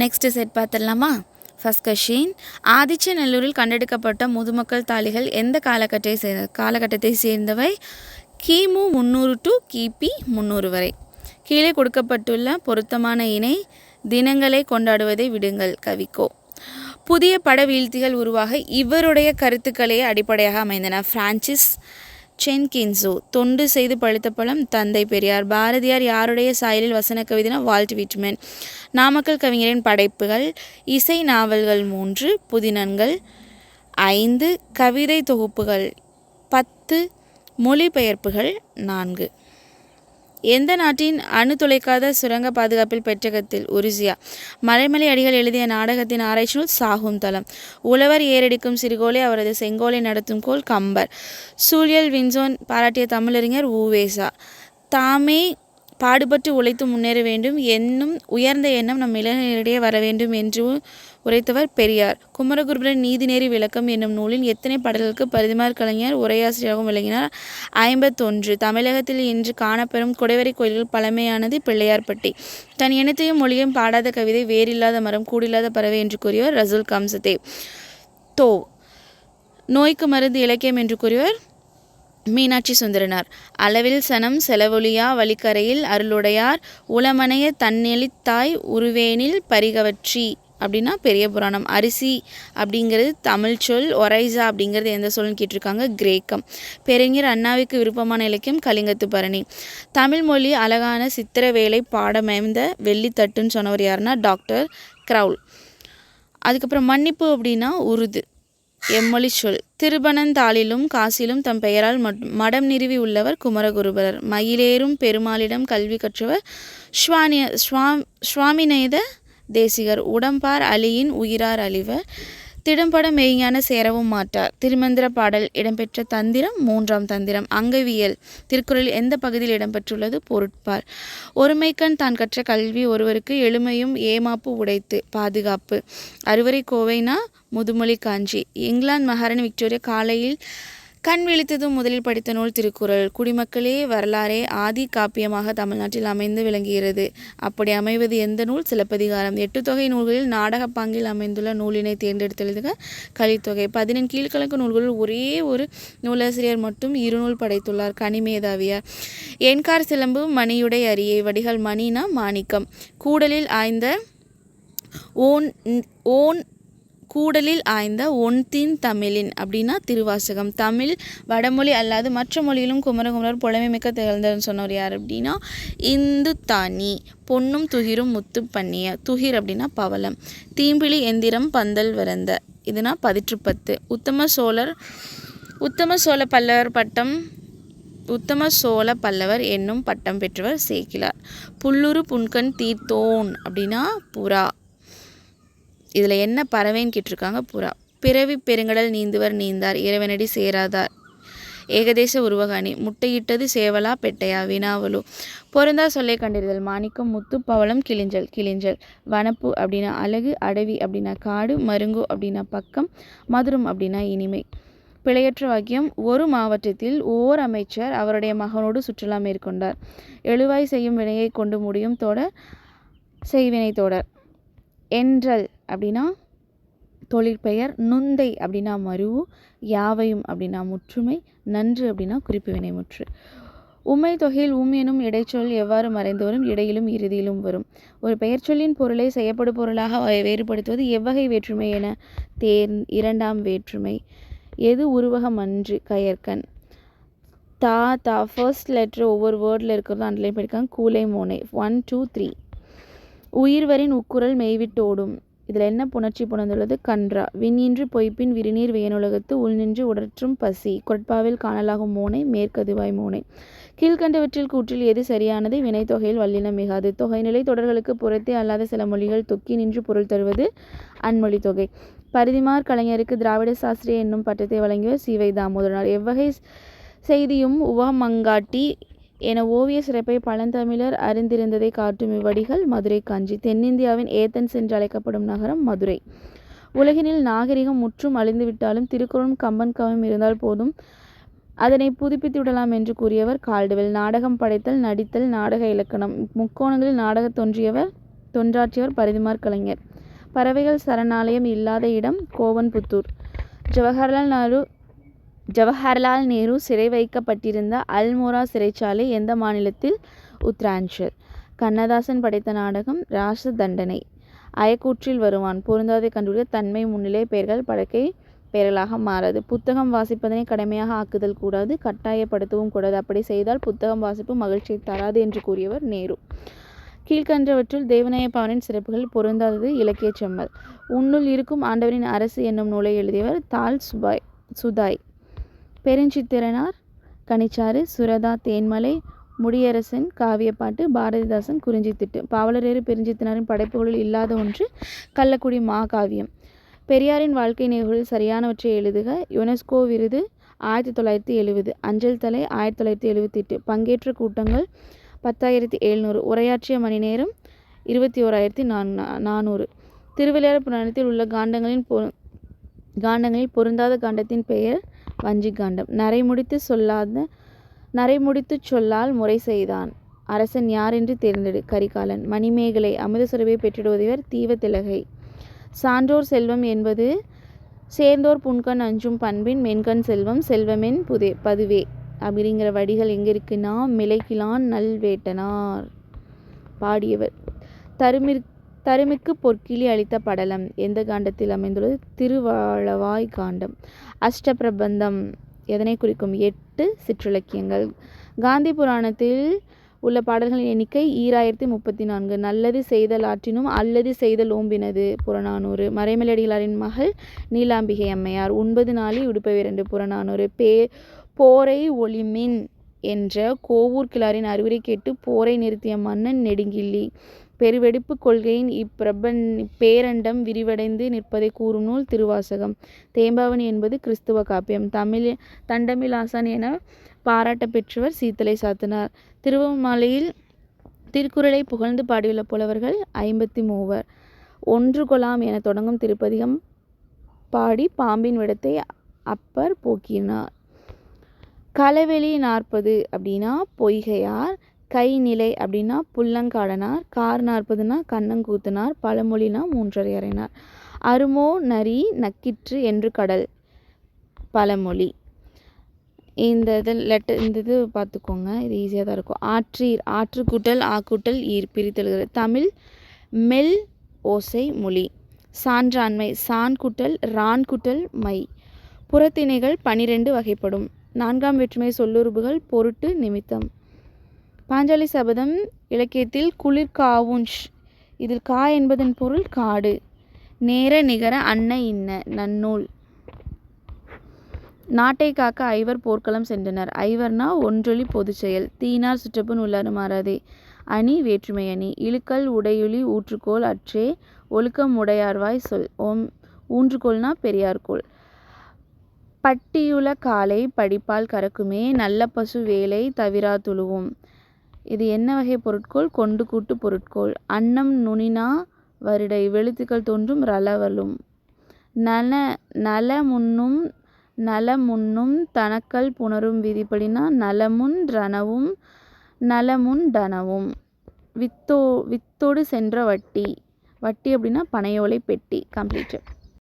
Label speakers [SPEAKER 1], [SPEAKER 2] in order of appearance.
[SPEAKER 1] Next set பார்த்துடலாமா? First question, ஆதிச்சநல்லூரில் கண்டெடுக்கப்பட்ட முதுமக்கள் தாழிகள் எந்த காலகட்டத்தை சேர்ந்தவை? கிமு 300 டு கிபி 300 வரை. கீழே கொடுக்கப்பட்டுள்ள பொருத்தமான இணை தினங்களை கொண்டாடுவதை விடுங்கள். கவிக்கோ. புதிய பட வீழ்த்திகள் உருவாக இவருடைய கருத்துக்களே அடிப்படையாக அமைந்தன. பிரான்சிஸ் சென்கின்சோ. தொண்டு செய்து பழுத்த பழம் தந்தை பெரியார். பாரதியார் யாருடைய சாயலில் வசன கவிதைனா வால்ட் விட்மன். நாமக்கல் கவிஞரின் படைப்புகள் இசை நாவல்கள் 3, புதினங்கள் 5, கவிதை தொகுப்புகள் 10, மொழிபெயர்ப்புகள் 4. எந்த நாட்டின் அணு துளைக்காத சுரங்க பாதுகாப்பில் பெற்றகத்தில்? உருசியா. மறைமலை அடிகள் எழுதிய நாடகத்தின் ஆராய்ச்சி நூல் சாகுந்தலம். உழவர் ஏறெடுக்கும் சிறுகோலை அவரது செங்கோலை நடத்தும் கோல் கம்பர். சூழியல் வின்சோன் பாராட்டிய தமிழறிஞர் உவேசா. தாமே பாடுபட்டு உழைத்து முன்னேற வேண்டும் என்னும் உயர்ந்த எண்ணம் நம் இளைஞரிடையே வர வேண்டும் என்று உரைத்தவர் பெரியார். குமரகுருபரன் நீதிநெறி விளக்கம் என்னும் நூலின் எத்தனை பாடல்களுக்கு பரிதிமார் கலைஞர் உரையாசிரியராகவும் விளங்கினார்? 51. தமிழகத்தில் இன்று காணப்பெறும் குடைவரை கோயில்கள் பழமையானது பிள்ளையார்பட்டி. தன் இனத்தையும் மொழியையும் பாடாத கவிதை வேறில்லாத மரம் கூடில்லாத பறவை என்று கூறியவர் ரசூல் கம்சதேவ். தோ. நோய்க்கு மருந்து இலக்கியம் என்று கூறியவர் மீனாட்சி சுந்தரனார். அளவில் சனம் செலவொழியா வழிக்கரையில் அருளுடையார் உளமனைய தன்னெளித்தாய் உருவேனில் பரிகவற்றி அப்படின்னா பெரிய புராணம். அரிசி அப்படிங்கிறது தமிழ் சொல். ஒரைசா அப்படிங்கிறது எந்த சொல்லுன்னு கேட்டிருக்காங்க? கிரேக்கம். பெருஞர் அண்ணாவுக்கு விருப்பமான இலக்கியம் கலிங்கத்து பரணி. தமிழ் மொழி அழகான சித்திர வேலை பாடமைந்த வெள்ளித்தட்டுன்னு சொன்னவர் யாருன்னா டாக்டர் கிரவுல். அதுக்கப்புறம் மன்னிப்பு அப்படின்னா உருது எம்மொழி சொல். திருப்பனந்தாளிலும் காசிலும் தம் பெயரால் மடம் நிறுவி உள்ளவர் குமரகுருபரர். மயிலேறும் பெருமாளிடம் கல்வி கற்றவர் சுவாமிநேத தேசிகர். உடம்பார் அலியின் உயிரார் அழிவர். திடம்பட மெய்ஞான சேரவும் மாட்டார். திருமந்திர பாடல் இடம்பெற்ற தந்திரம் 3ஆம் தந்திரம். அங்கவியல் திருக்குறளில் எந்த பகுதியில் இடம்பெற்றுள்ளது? பொருட்பால். ஒருமைக்கண் தான் கற்ற கல்வி ஒருவருக்கு எழுமையும் ஏமாப்பு உடைத்து. பாதுகாப்பு. அறுவரை கோவைனா முதுமொழி காஞ்சி. இங்கிலாந்து மகாராணி விக்டோரியா காலையில் கண் விழித்ததும் முதலில் படித்த நூல் திருக்குறள். குடிமக்களே வரலாறே ஆதி காப்பியமாக தமிழ்நாட்டில் அமைந்து விளங்குகிறது. அப்படி அமைவது எந்த நூல்? சிலப்பதிகாரம். 8 தொகை நூல்களில் நாடக பாங்கில் அமைந்துள்ள நூலினை தேர்ந்தெடுத்தெழுதுக. கலித்தொகை. 15 கீழ்க்கணக்கு நூல்களில் ஒரே ஒரு நூலாசிரியர் மட்டும் 2 நூல் படைத்துள்ளார். கனிமேதாவியார். எண்கார் சிலம்பு மணியுடை அரியை. வடிகள் மணினா மாணிக்கம். கூடலில் ஆய்ந்த ஒன்தின் தமிழின் அப்படின்னா திருவாசகம். தமிழ் வடமொழி அல்லாது மற்ற மொழியிலும் குமரகுமரர் புலமைமிக்க திகழ்ந்தன்னு சொன்னவர் யார் அப்படின்னா இந்து தானி. பொன்னும் துகிரும் முத்து பண்ணிய. துகிர் அப்படின்னா பவளம். தீம்பிழி எந்திரம் பந்தல் வரந்த இதுனா 10. உத்தம சோழ பல்லவர் என்னும் பட்டம் பெற்றவர் சேக்கிழார். புல்லுரு புன்கண் தீர்த்தோன் அப்படின்னா புறா. இதில் என்ன பறவைன்னு கேட்டிருக்காங்க? புறா. பிறவி பெருங்கடல் நீந்துவர் நீந்தார் இறைவனடி சேராதார். ஏகதேச உருவகாணி. முட்டையிட்டது சேவலா பெட்டையா? வினாவலு. பொருந்தா சொல்லை கண்டறிதல். மாணிக்கம் முத்து பவளம் கிளிஞ்சல். வனப்பு அப்படின்னா அழகு. அடவி அப்படின்னா காடு. மருங்கு அப்படின்னா பக்கம். மதுரம் அப்படின்னா இனிமை. பிழையற்ற வாக்கியம். ஒரு மாவட்டத்தில் ஓர் அமைச்சர் அவருடைய மகனோடு சுற்றுலா மேற்கொண்டார். எழுவாய் செய்யும் வினையை கொண்டு முடியும் தொடர் செய்வினை தொடர். என்றல் அப்படின்னா தொழிற்பெயர். நுந்தை அப்படின்னா மருவு. யாவையும் அப்படின்னா முற்றுமை. நன்று அப்படின்னா குறிப்பு வினைமுற்று. உம்மை தொகையில் எனும் இடைச்சொல் எவ்வாறு மறைந்து வரும்? இடையிலும் இறுதியிலும் வரும். ஒரு பெயர் சொல்லின் பொருளை செய்யப்படு பொருளாக வேறுபடுத்துவது எவ்வகை வேற்றுமை என? இரண்டாம் வேற்றுமை. எது உருவகம் அன்று? கயற்கண். தா ஃபர்ஸ்ட் லெட்டர் ஒவ்வொரு வேர்டில் இருக்கிறதும் அண்டர்லைன் பண்ணியிருக்காங்க. கூலை மோனை. 1 2 3. உயிர்வரின் உக்குரல் மெய்விட்டோடும். இதில் என்ன புணர்ச்சி புணர்ந்துள்ளது? கன்றா. விண்ணின்று பொய்ப்பின் விரிநீர் வியனுலகத்து உள்நின்று உடற்றும் பசி. குரட்பாவில் காணலாகும் மோனை மேற்கதுவாய் மோனை. கீழ்கண்டவற்றில் கூற்றில் எது சரியானது? வினைத்தொகையில் வல்லினம் மிகாது. தொகைநிலை தொடர்களுக்கு புறத்தே அல்லாத சில மொழிகள் தொக்கி நின்று பொருள் தருவது அன்மொழி தொகை. பரிதிமார் கலைஞருக்கு திராவிட சாஸ்திரி என்னும் பட்டத்தை வழங்கியவர் சி.வை. தாமோதரனார். எவ்வகை செய்தியும் உவமங்காட்டி என ஓவிய சிறப்பை பழந்தமிழர் அறிந்திருந்ததை காட்டும் இவ்வடிகள் மதுரை காஞ்சி. தென்னிந்தியாவின் ஏதென்ஸ் என்று அழைக்கப்படும் நகரம் மதுரை. உலகினில் நாகரிகம் முற்றும் அழிந்துவிட்டாலும் திருக்குறளும் கம்பன் கவியும் இருந்தால் போதும், அதனை புதுப்பித்து விடலாம் என்று கூறியவர் கால்டுவெல். நாடகம் படைத்தல், நடித்தல், நாடக இலக்கணம். முக்கோணங்களில் நாடகத் தோன்றியவர் தொண்டாற்றியவர் பரிதிமார் கலைஞர். பறவைகள் சரணாலயம் இல்லாத இடம் கோவன்புத்தூர். ஜவஹர்லால் நேரு சிறை வைக்கப்பட்டிருந்த அல்மோரா சிறைச்சாலை எந்த மாநிலத்தில்? உத்தராஞ்சல். கண்ணதாசன் படைத்த நாடகம் ராச தண்டனை. அயக்கூற்றில் வருவான். பொருந்தாதை கண்டுபிடிக்க தன்மை முன்னிலை பெயர்கள் படக்கை பெயர்களாக மாறாது. புத்தகம் வாசிப்பதனை கடமையாக ஆக்குதல் கூடாது, கட்டாயப்படுத்தவும் கூடாது. அப்படி செய்தால் புத்தகம் வாசிப்பு மகிழ்ச்சியை தராது என்று கூறியவர் நேரு. கீழ்கண்டவற்றுள் தேவநேய பாவனின் சிறப்புகள் பொருந்தாதது. இலக்கிய செம்மல். உன்னுள் இருக்கும் ஆண்டவரின் அரசு என்னும் நூலை எழுதியவர் தால் சுதாய். பெருஞ்சித்திரனார் கனிச்சாறு. சுரதா தேன்மலை. முடியரசன் காவியப்பாட்டு. பாரதிதாசன் குறிஞ்சித்திட்டு. பாவலரேறு பெருஞ்சித்திரனாரின் படைப்புகளில் இல்லாத ஒன்று கள்ளக்குடி மாகாவியம். பெரியாரின் வாழ்க்கை நிகழ்வுகளில் சரியானவற்றை எழுதுக. யுனெஸ்கோ விருது 1970. அஞ்சல் தலை 1978. பங்கேற்ற கூட்டங்கள் 10,700. உரையாற்றிய மணி நேரம் 21,400. திருவிளையாடற் புராணத்தில் உள்ள காண்டங்களில் பொருந்தாத காண்டத்தின் பெயர் வஞ்சி காண்டம். நரைமுடித்துச் சொல்லால் முறை செய்தான். அரசன் யார் என்று தேர்ந்தெடு. கரிகாலன். மணிமேகலை. அமுத சுரபியை பெற்றிடுவதிவர் தீவத்திலகை. சான்றோர் செல்வம் என்பது சேர்ந்தோர் புன்கண் அஞ்சும் பண்பின் மென்கண் செல்வம். செல்வமென் பதுவே அப்படிங்கிற வடிகள் எங்கே இருக்குன்னா மிளைக்கிலான் நல்வேட்டனார். பாடியவர் தருமிக்கு பொற்கிளி அளித்த படலம் எந்த காண்டத்தில் அமைந்துள்ளது? திருவாளவாய் காண்டம். அஷ்டபிரபந்தம் எதனை குறிக்கும்? 8 சிற்றிலக்கியங்கள். காந்தி புராணத்தில் உள்ள பாடல்களின் எண்ணிக்கை 2034. நல்லது செய்தல் ஆற்றினும் அல்லது செய்தல் ஓம்பினது. புறநானூறு. மறைமலையடிகளாரின் மகள் நீலாம்பிகை அம்மையார். உண்பது நாளி உடுப்பவிரண்டு. புறநானூறு. போரை ஒளிமின் என்ற கோவூர் கிழாரின் அறிவுரை கேட்டு போரை நிறுத்திய மன்னன் நெடுங்கிள்ளி. பெருவெடிப்பு கொள்கையின் இப்பேரண்டம் விரிவடைந்து நிற்பதை கூறும் நூல் திருவாசகம். தேம்பாவணி என்பது கிறிஸ்துவ காப்பியம். தண்டமிழாசான் என பாராட்ட பெற்றவர் சீத்தலை சாத்தனார். திருவண்ணாமலையில் திருக்குறளை புகழ்ந்து பாடியுள்ள புலவர்கள் 53. ஒன்று கொலாம் என தொடங்கும் திருப்பதிகம் பாடி பாம்பின் விடத்தை அப்பர் போக்கினார். களவெளி 40 அப்படின்னா பொய்கையார். கைநிலை அப்படின்னா புல்லங்காடனார். கார் 40னா கண்ணங்கூத்தனார். பழமொழினா 3 அறையினார். அருமோ நரி நக்கிற்று என்று கடல். பழமொழி. இந்த இது பார்த்துக்கோங்க, இது ஈஸியாக தான் இருக்கும். ஆற்றீர். ஆற்று கூட்டல் ஆக்கூட்டல் ஈர் பிரித்தெழுகிறது. தமிழ் மெல் ஓசை மொழி. சான்றாண்மை. சான் கூட்டல் ரான் கூட்டல் மை. புறத்திணைகள் 12 வகைப்படும். 4ஆம் வேற்றுமை சொல்லுறுப்புகள் பொருட்டு நிமித்தம். பாஞ்சாலி சபதம் இலக்கியத்தில் குளிர்காவுஞ்ச். இதில் கா என்பதன் பொருள் காடு. நேர நிகர அன்ன இன்ன. நன்னூல். நாட்டை காக்க ஐவர் போர்க்களம் சென்றனர். ஐவர்னா ஒன்றொலி பொது செயல். தீனார் சுற்றப்புண் உள்ளாறு மாறாதே. அணி வேற்றுமை அணி. இழுக்கல் உடையுளி ஊற்றுக்கோள் அற்றே. ஒழுக்கம் உடையார்வாய் சொல். ஊன்றுகோள்னா பெரியார்கோள். பட்டியுல காலை படிப்பால் கறக்குமே. நல்ல பசு வேலை தவிரா துழுவும். இது என்ன வகை பொருட்கோள்? கொண்டு கூட்டு பொருட்கோள். அன்னம் நுனினா வருடை. வெளுத்துக்கள் தோன்றும் ரளவலும். நலமுன்னும் தனக்கல் புணரும் விதிப்படினா நலமுன் றனவும் நலமுன் டனவும். வித்தோடு சென்ற வட்டி. வட்டி அப்படின்னா பனையோலை பெட்டி. கம்ப்ளீட்டட்.